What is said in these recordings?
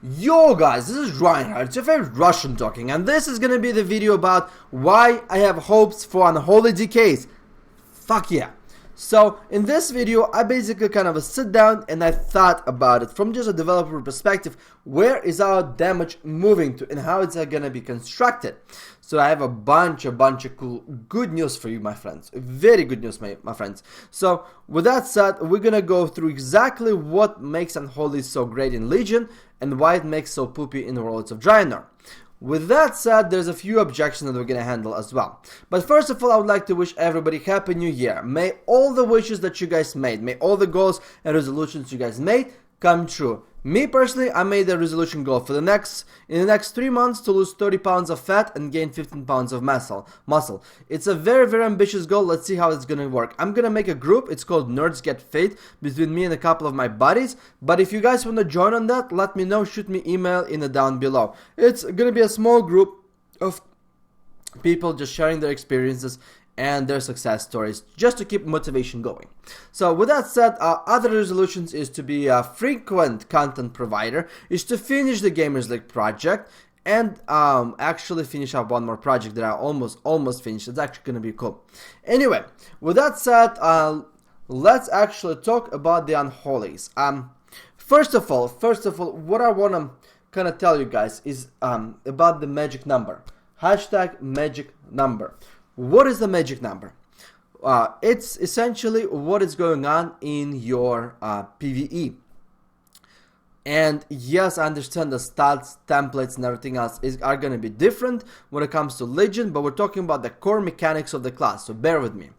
Yo guys, this is Reinhardt, it's your favorite Russian talking, and this is gonna be the video about why I have hopes for Unholy Decays. Fuck yeah. So in this video, I basically kind of sit down and I thought about it from just a developer perspective. Where is our damage moving to and how it's gonna be constructed? So I have a bunch of cool, good news for you, my friends. Very good news, my friends. So with that said, we're gonna go through exactly what makes Unholy so great in Legion and why it makes so poopy in the Worlds of Draenor. With that said, there's a few objections that we're gonna handle as well. But first of all, I would like to wish everybody Happy New Year. May all the wishes that you guys made, may all the goals and resolutions you guys made come true. Me personally, I made a resolution goal for in the next 3 months to lose 30 pounds of fat and gain 15 pounds of muscle. It's a very ambitious goal. Let's see how it's gonna work. I'm gonna make a group. It's called Nerds Get Fit between me and a couple of my buddies. But if you guys want to join on that, let me know. Shoot me email in the down below. It's gonna be a small group of people just sharing their experiences and their success stories, just to keep motivation going. So with that said, other resolutions is to be a frequent content provider, is to finish the Gamers League project, and actually finish up one more project that I almost finished. It's actually gonna be cool. Anyway, with that said, let's actually talk about the Unholies. First of all, what I wanna kind of tell you guys is about the magic number. Hashtag magic number. What is the magic number? It's essentially what is going on in your PvE. And yes, I understand the stats, templates, and everything else are going to be different when it comes to Legion, but we're talking about the core mechanics of the class, so bear with me.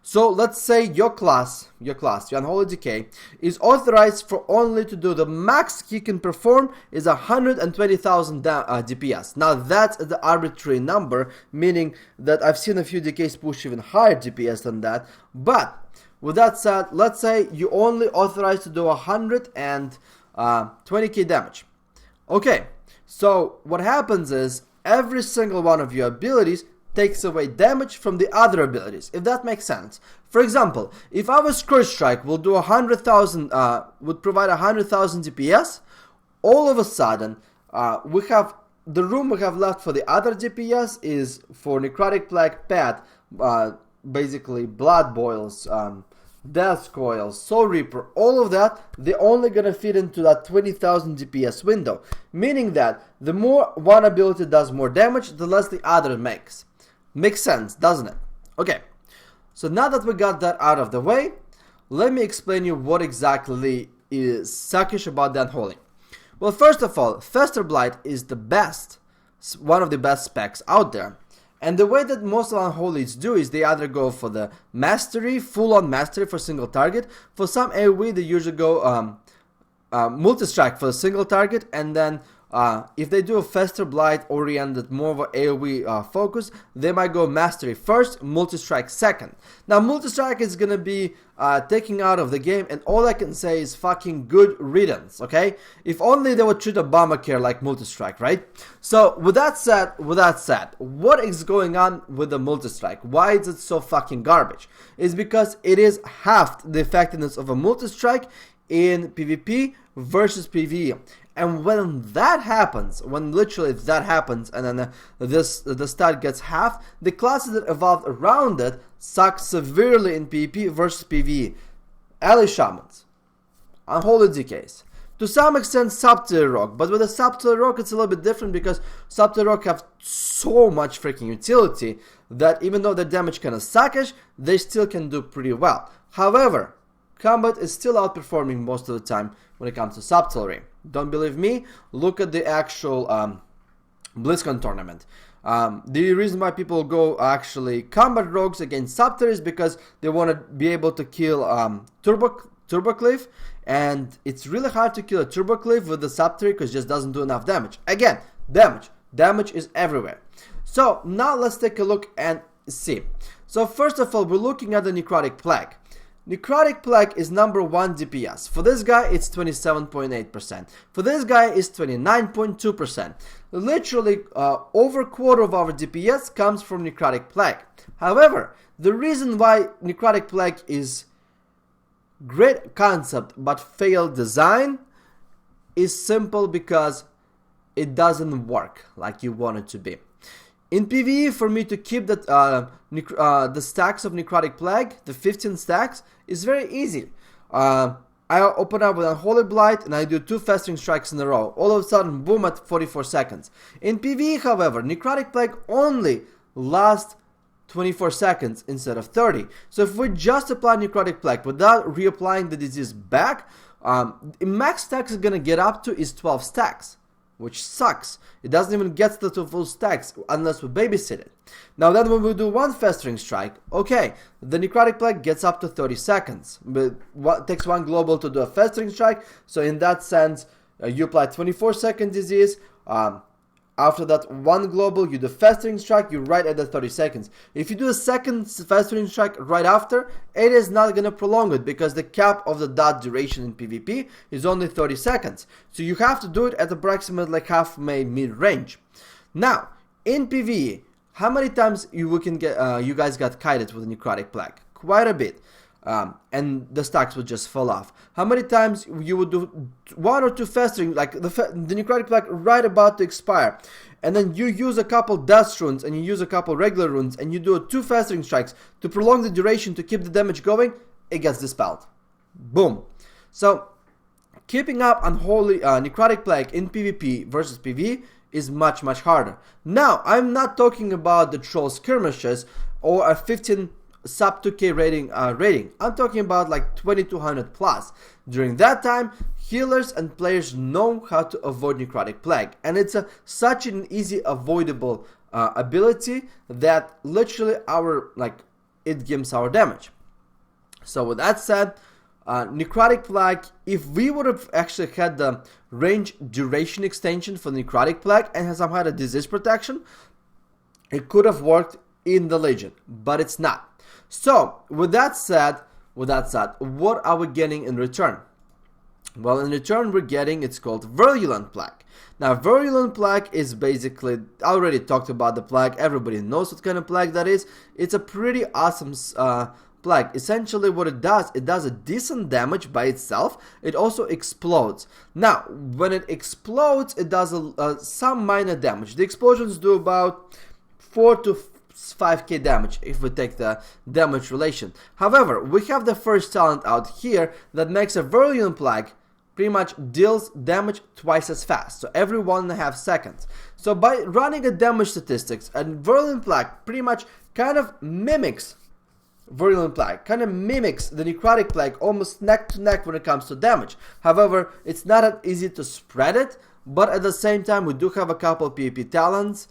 So let's say your class, your Unholy Decay, is authorized for only to do the max he can perform is 120,000 DPS. Now that's the arbitrary number, meaning that I've seen a few decays push even higher DPS than that. But with that said, let's say you only authorized to do 120k damage. Okay, so what happens is every single one of your abilities takes away damage from the other abilities, if that makes sense. For example, if our Scourge Strike will do 100,000, would provide 100,000 DPS, all of a sudden, we have the room we have left for the other DPS is for Necrotic Plague, Pet, basically Blood Boils, Death Coils, Soul Reaper, all of that, they're only gonna fit into that 20,000 DPS window, meaning that the more one ability does more damage, the less the other makes. Makes sense, doesn't it? Okay, so now that we got that out of the way, let me explain you what exactly is suckish about the Unholy. Well, first of all, Fester Blight is the best, one of the best specs out there. And the way that most Unholies do is they either go for the mastery, full-on mastery for single target. For some AoE, they usually go multi-strike for a single target, and then if they do a Fester Blight oriented more of an AoE focus, they might go Mastery first, Multi-Strike second. Now Multi-Strike is gonna be taken out of the game, and all I can say is fucking good riddance, okay? If only they would treat Obamacare like Multi-Strike, right? So with that said, what is going on with the Multi-Strike? Why is it so fucking garbage? It's because it is half the effectiveness of a Multi-Strike in PvP versus PvE. And when that happens, when literally that happens, and then the stat gets halved, the classes that evolved around it suck severely in PvP versus PvE. Ally Shamans, Unholy Decays, to some extent Subtle Rock, but with the Subtle Rock it's a little bit different because Subtle Rock have so much freaking utility that even though the damage kind of suckish, they still can do pretty well. However, Combat is still outperforming most of the time when it comes to Subtlery. Don't believe me? Look at the actual BlizzCon tournament. The reason why people go actually Combat Rogues against Subtlery is because they want to be able to kill Turbocliff, and it's really hard to kill a Turbocliff with the Subtlery because it just doesn't do enough damage. Again, damage is everywhere. So now let's take a look and see. So first of all, we're looking at the Necrotic Plague. Necrotic Plague is number 1 DPS. For this guy, it's 27.8%. For this guy, it's 29.2%. Literally, over a quarter of our DPS comes from Necrotic Plague. However, the reason why Necrotic Plague is great concept but failed design is simple because it doesn't work like you want it to be. In PvE, for me to keep that the stacks of Necrotic Plague, the 15 stacks, is very easy. I open up with Unholy Blight and I do 2 Festering Strikes in a row. All of a sudden, boom, at 44 seconds. In PvE, however, Necrotic Plague only lasts 24 seconds instead of 30. So if we just apply Necrotic Plague without reapplying the disease back, max stacks is gonna get up to is 12 stacks, which sucks. It doesn't even get to full stacks unless we babysit it. Now then when we do 1 Festering Strike, okay, the Necrotic Plague gets up to 30 seconds. But it takes 1 global to do a Festering Strike, so in that sense, you apply 24-second disease. After that 1 global, you do Festering Strike, you're right at the 30 seconds. If you do a second Festering Strike right after, it is not going to prolong it because the cap of the dot duration in PvP is only 30 seconds. So you have to do it at approximately half mid-range. Now, in PvE, how many times you guys got kited with Necrotic Plague? Quite a bit. And the stacks would just fall off. How many times you would do 1 or 2 festering, like the Necrotic Plague right about to expire, and then you use a couple dust runes and you use a couple regular runes and you do 2 festering strikes to prolong the duration to keep the damage going, it gets dispelled. Boom. So keeping up Unholy Necrotic Plague in PvP versus PvE is much harder. Now I'm not talking about the troll skirmishes or a 15 sub 2k rating. I'm talking about like 2200 plus. During that time, healers and players know how to avoid Necrotic Plague, and it's such an easy avoidable ability that literally it gives our damage. So with that said, Necrotic Plague, if we would have actually had the range duration extension for Necrotic Plague and has somehow a disease protection, it could have worked in the Legion, but it's not. So, with that said, what are we getting in return? Well, in return we're getting, it's called Virulent Plague. Now, Virulent Plague is basically, I already talked about the plague, everybody knows what kind of plague that is. It's a pretty awesome plague. Essentially what it does a decent damage by itself. It also explodes. Now, when it explodes, it does some minor damage. The explosions do about 4 to 5k damage if we take the damage relation. However, we have the first talent out here that makes a Virulent Plague pretty much deals damage twice as fast, so every 1.5 seconds. So by running a damage statistics, and Virulent Plague pretty much kind of mimics Virulent Plague, kind of mimics the Necrotic Plague almost neck to neck when it comes to damage. However, it's not that easy to spread it, but at the same time we do have a couple PvP talents,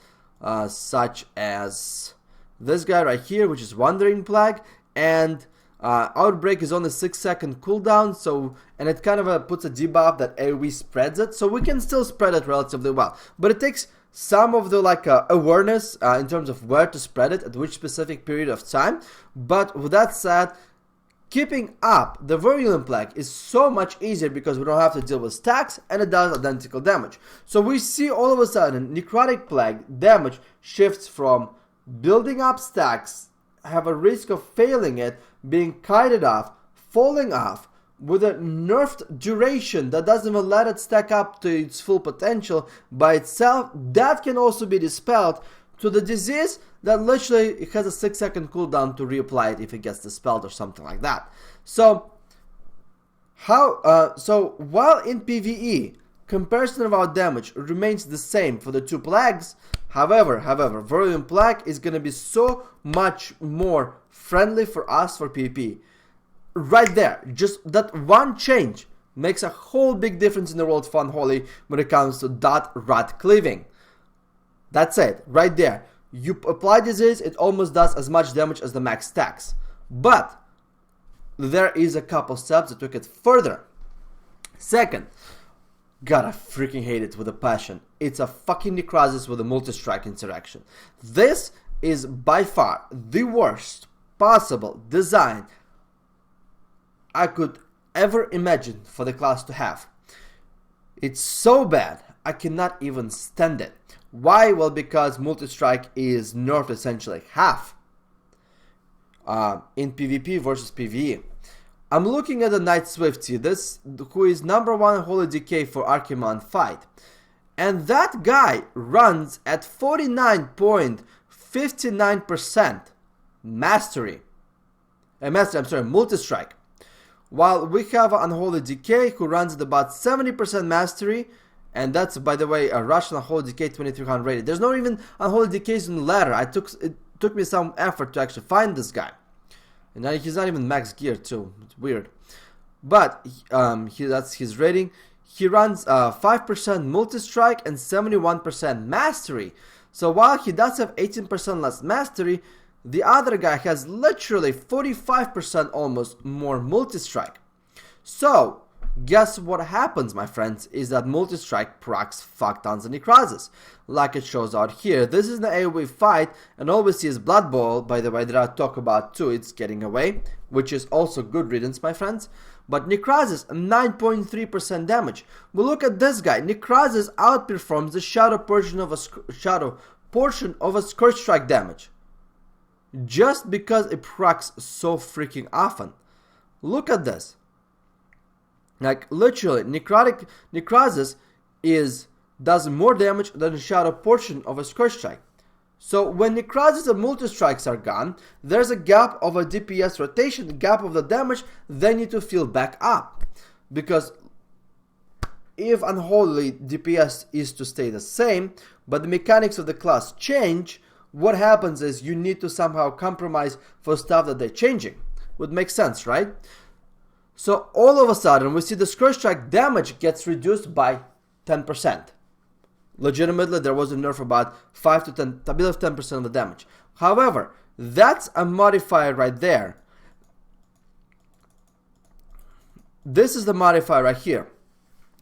such as this guy right here, which is Wandering Plague, and Outbreak is only 6-second cooldown, so, and it kind of puts a debuff that AoE spreads it, so we can still spread it relatively well. But it takes some of the awareness in terms of where to spread it at which specific period of time. But with that said, keeping up the Virulent Plague is so much easier because we don't have to deal with stacks and it does identical damage. So we see all of a sudden Necrotic Plague damage shifts from building up stacks, have a risk of failing it, being kited off, falling off, with a nerfed duration that doesn't even let it stack up to its full potential by itself. That can also be dispelled to the disease that literally it has a 6-second cooldown to reapply it if it gets dispelled or something like that. So while in PvE comparison of our damage remains the same for the 2 plagues, however, Virulent Plague is going to be so much more friendly for us for PvP. Right there, just that one change makes a whole big difference in the world of Unholy when it comes to dot rat cleaving. That's it, right there. You apply disease, it almost does as much damage as the max stacks. But there is a couple steps that took it further. Second, God, I freaking hate it with a passion. It's a fucking necrosis with a multi-strike interaction. This is by far the worst possible design I could ever imagine for the class to have. It's so bad, I cannot even stand it. Why? Well, because multi-strike is nerfed essentially half in PvP versus PvE. I'm looking at the Knight SWTOR, this who is #1 Holy Decay for Archimonde fight. And that guy runs at 49.59% mastery. Multi-strike. While we have Unholy Decay who runs at about 70% mastery, and that's, by the way, a Russian Unholy Decay 2300 rated. There's not even Unholy Decays in the ladder. It took me some effort to actually find this guy. And he's not even max gear too. It's weird. But that's his rating. He runs 5% multi-strike and 71% mastery. So while he does have 18% less mastery, the other guy has literally 45% almost more multi-strike. So guess what happens, my friends, is that multi-strike procs fuck tons of necrozes, like it shows out here. This is the AoE fight, and all we see is Blood Bowl, by the way, that I'll talk about too. It's getting away, which is also good riddance, my friends. But necrozes, 9.3% damage. We look at this guy. Necrozes outperforms the shadow portion of a Scourge Strike damage, just because it procs so freaking often. Look at this. Like literally, necrozes does more damage than the shadow portion of a Scourge Strike. So when necrozes and multi-strikes are gone, there's a gap of a DPS rotation, gap of the damage, they need to fill back up. Because if Unholy DPS is to stay the same, but the mechanics of the class change, what happens is you need to somehow compromise for stuff that they're changing. Would make sense, right? So all of a sudden, we see the Scourge Strike damage gets reduced by 10%. Legitimately, there was a nerf about 5 to 10, I believe 10% of the damage. However, that's a modifier right there. This is the modifier right here.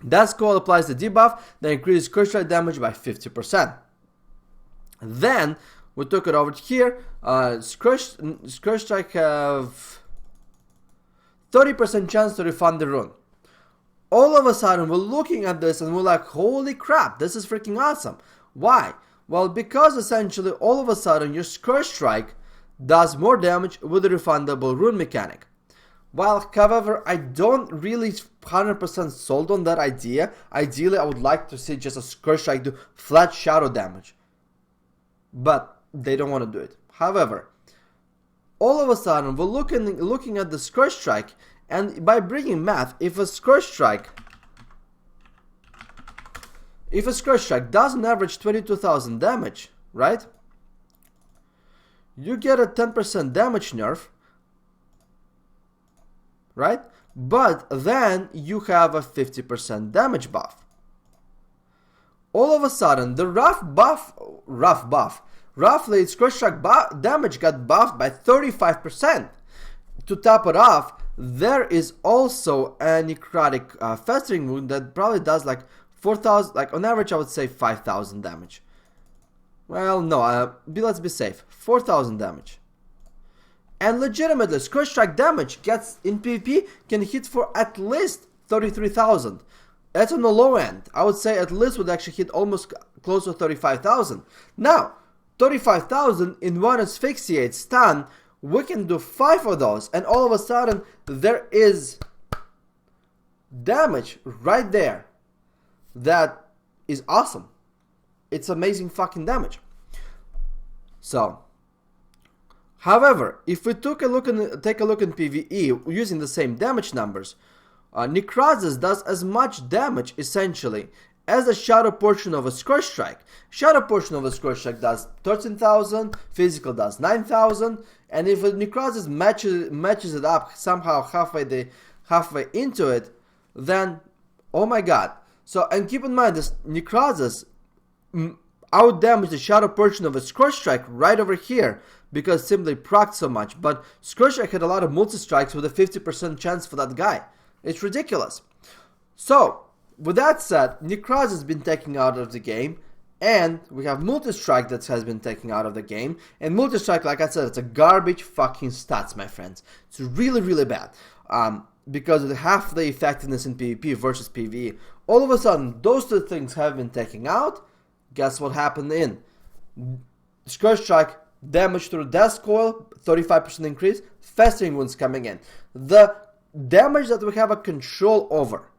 That scroll applies the debuff that increases Scourge Strike damage by 50%. Then, we took it over here. Scourge Strike have 30% chance to refund the rune. All of a sudden, we're looking at this and we're like, holy crap, this is freaking awesome. Why? Well, because essentially, all of a sudden, your Scourge Strike does more damage with the refundable rune mechanic. While, however, I don't really 100% sold on that idea. Ideally, I would like to see just a Scourge Strike do flat shadow damage. But they don't want to do it. However, all of a sudden, we're looking at the Scourge Strike, and by bringing math, if a Scourge Strike doesn't average 22,000 damage, right? You get a 10% damage nerf, right? But then you have a 50% damage buff. All of a sudden, the roughly Scourge Strike damage got buffed by 35%. To top it off, there is also a necrotic festering wound that probably does like 4,000, like on average I would say 5,000 damage. Well, no, let's be safe, 4,000 damage. And legitimately, Scourge Strike damage gets in PvP can hit for at least 33,000. That's on the low end. I would say at least would actually hit almost close to 35,000. Now, 35,000 in one asphyxiate stun, we can do 5 of those, and all of a sudden there is damage right there. That is awesome. It's amazing fucking damage. So, however, if we take a look in PvE using the same damage numbers, necrozes does as much damage essentially as the shadow portion of a Scourge Strike. Shadow portion of a Scourge Strike does 13,000, physical does 9,000, and if a necrozes matches it up somehow halfway into it, then oh my god. So, and keep in mind, this necrozes out damage the shadow portion of a Scourge Strike right over here because simply procced so much. But Scourge Strike had a lot of multi strikes with a 50% chance for that guy. It's ridiculous. So, with that said, necrozes has been taken out of the game, and we have multi-strike that has been taken out of the game. And multi-strike, like I said, it's a garbage fucking stats, my friends. It's really, really bad. Because of half the effectiveness in PvP versus PvE. All of a sudden, those two things have been taken out. Guess what happened in Scourge Strike, damage through Death Coil, 35% increase, Festering Wounds coming in. The damage that we have a control over.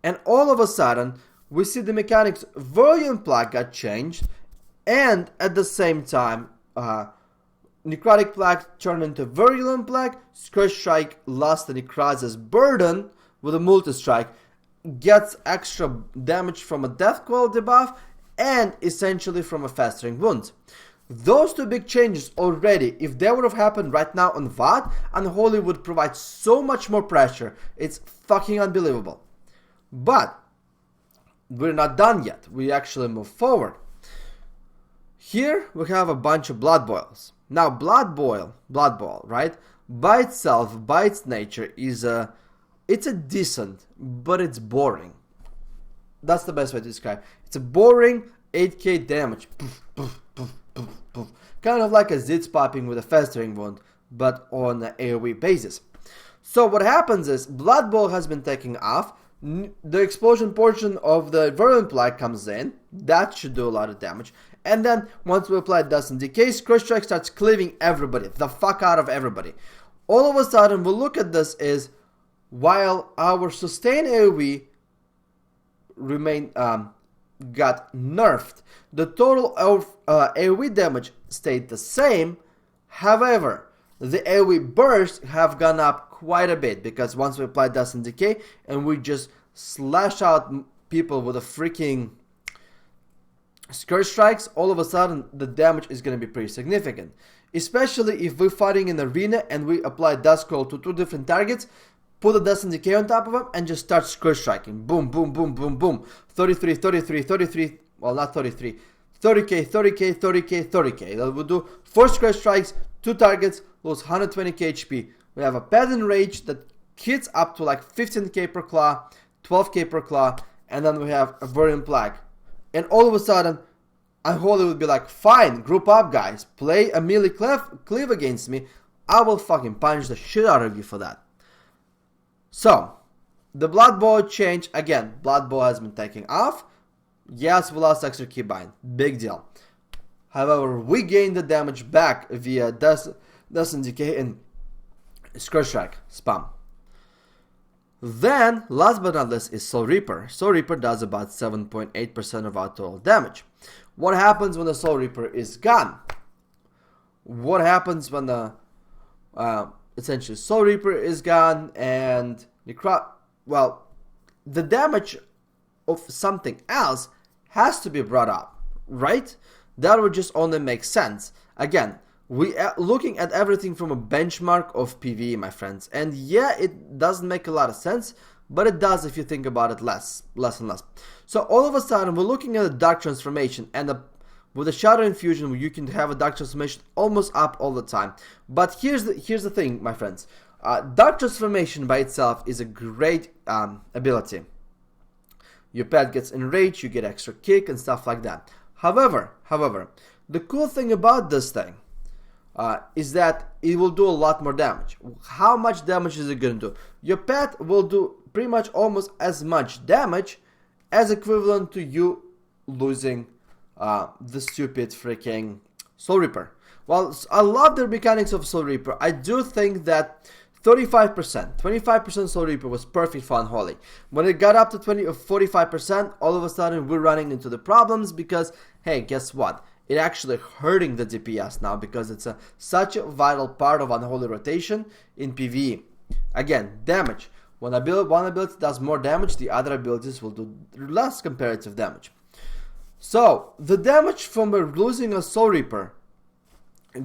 And all of a sudden, we see the mechanics Virulent Plague got changed, and at the same time, Necrotic Plague turned into Virulent Plague, Scourge Strike lost the Necrosis Burden with a Multi-Strike, gets extra damage from a Death Coil debuff, and essentially from a Festering Wound. Those two big changes already, if they would have happened right now on VOD, Unholy would provide so much more pressure. It's fucking unbelievable. But we're not done yet. We actually move forward. Here we have a bunch of Blood Boils. Now Blood Boil, right? By itself, by its nature, it's a decent, but it's boring. That's the best way to describe it. It's a boring 8k damage. Poof, poof, poof, poof, poof. Kind of like a Zits popping with a Festering Wound, but on an AoE basis. So what happens is, Blood Boil has been taken off. The explosion portion of the Virulent Plague comes in. That should do a lot of damage. And then, once we apply Dust and Decay, Scourge Strike starts cleaving everybody. The fuck out of everybody. All of a sudden, we'll look at this is, while our sustained AoE got nerfed, the total of AoE damage stayed the same. However, the AoE bursts have gone up quite a bit, because once we apply Dust and Decay and we just slash out people with a freaking Scourge Strikes, all of a sudden the damage is going to be pretty significant. Especially if we're fighting in arena and we apply Dust Coil to two different targets, put a Dust and Decay on top of them and just start Scourge Striking. Boom, boom, boom, boom, boom. 33, 33, 33, well not 33, 30k, 30k, 30k, 30k. That will do 4 Scourge Strikes, 2 targets, lose 120k HP. We have a Pet Enrage that hits up to like 15k per claw, 12k per claw, and then we have a Virulent Plague. And all of a sudden, Unholy would be like, fine, group up guys, play a melee cleave against me, I will fucking punch the shit out of you for that. So, the Blood Boil change, again, Blood Boil has been taken off. Yes, we lost extra keybind, big deal. However, we gained the damage back via Dust and Decay and Scourge Strike spam. Then, last but not least, is Soul Reaper. Soul Reaper does about 7.8% of our total damage. What happens when the Soul Reaper is gone? What happens when the essentially Soul Reaper is gone and well, the damage of something else has to be brought up, right? That would just only make sense. Again, we are looking at everything from a benchmark of PvE, my friends. And yeah, it doesn't make a lot of sense, but it does if you think about it less and less. So all of a sudden, we're looking at a Dark Transformation, and with a Shadow Infusion, you can have a Dark Transformation almost up all the time. But here's the thing, my friends. Dark Transformation by itself is a great ability. Your pet gets enraged, you get extra kick and stuff like that. However, the cool thing about this thing is that it will do a lot more damage. How much damage is it going to do? Your pet will do pretty much almost as much damage as equivalent to you losing the stupid freaking Soul Reaper. Well, I love the mechanics of Soul Reaper. I do think that 25% Soul Reaper was perfect for Unholy. When it got up to 45%, all of a sudden we're running into the problems because, hey, guess what? It actually hurting the DPS now because it's such a vital part of Unholy rotation in PvE. Again, damage. When one ability does more damage, the other abilities will do less comparative damage. So, the damage from losing a Soul Reaper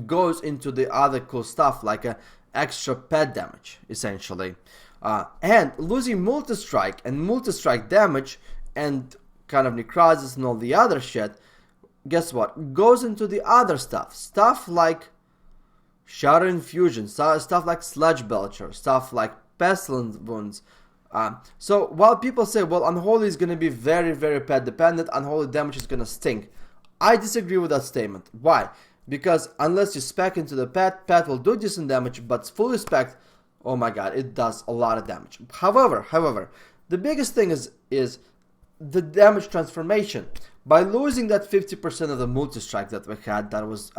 goes into the other cool stuff like a extra pet damage, essentially. And losing Multi-Strike and Multi-Strike damage and kind of necrosis and all the other shit, guess what? Goes into the other stuff. Stuff like Shadow Infusion, stuff like Sludge Belcher, stuff like Pestilence Wounds. So while people say, well, Unholy is going to be very, very pet dependent, Unholy damage is going to stink. I disagree with that statement. Why? Because unless you spec into the pet will do decent damage, but fully spec, oh my god, it does a lot of damage. However, the biggest thing is the damage transformation. By losing that 50% of the multi-strike that we had, that was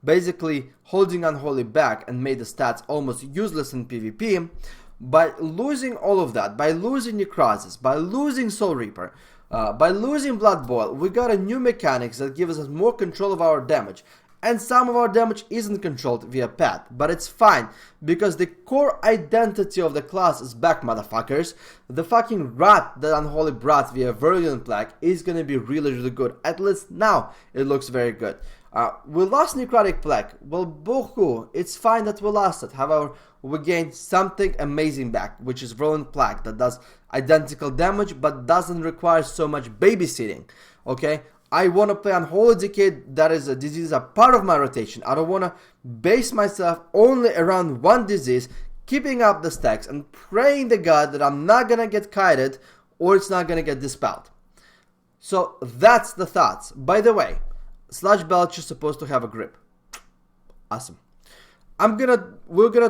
basically holding Unholy back and made the stats almost useless in PvP, by losing all of that, by losing Necrosis, by losing Soul Reaper, by losing Blood Boil, we got a new mechanics that gives us more control of our damage. And some of our damage isn't controlled via pet, but it's fine, because the core identity of the class is back, motherfuckers. The fucking rat that Unholy brought via Virulent Plague is gonna be really good. At least now it looks very good. We lost Necrotic Plague. Well, boo-hoo, it's fine that we lost it. However, we gained something amazing back, which is Virulent Plague, that does identical damage but doesn't require so much babysitting. Okay? I want to play Unholy Decade, that is a disease, a part of my rotation. I don't want to base myself only around one disease, keeping up the stacks and praying to God that I'm not going to get kited or it's not going to get dispelled. So that's the thoughts. By the way, Sludge Belch is supposed to have a grip. Awesome. We're gonna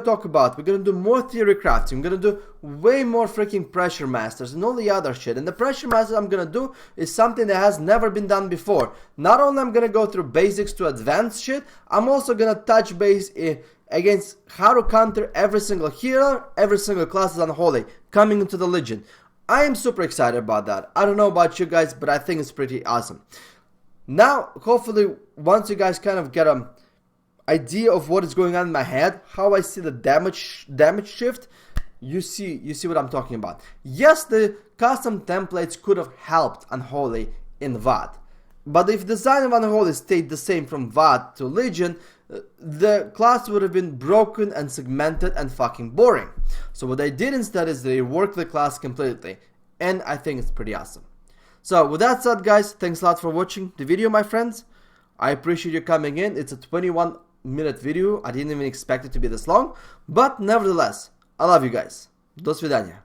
do more theory crafting. I'm gonna do way more freaking pressure masters and all the other shit. And the pressure masters I'm gonna do is something that has never been done before. Not only I'm gonna go through basics to advanced shit, I'm also gonna touch base against how to counter every single healer, every single class is Unholy coming into the Legion. I am super excited about that. I don't know about you guys, but I think it's pretty awesome. Now, hopefully, once you guys kind of get a idea of what is going on in my head, how I see the damage shift, you see what I'm talking about. Yes, the custom templates could have helped Unholy in VOD, but if the design of Unholy stayed the same from VOD to Legion, the class would have been broken and segmented and fucking boring. So what they did instead is they reworked the class completely, and I think it's pretty awesome. So with that said, guys, thanks a lot for watching the video, my friends. I appreciate you coming in. It's a 21-minute video. I didn't even expect it to be this long, but nevertheless, I love you guys. До свидания.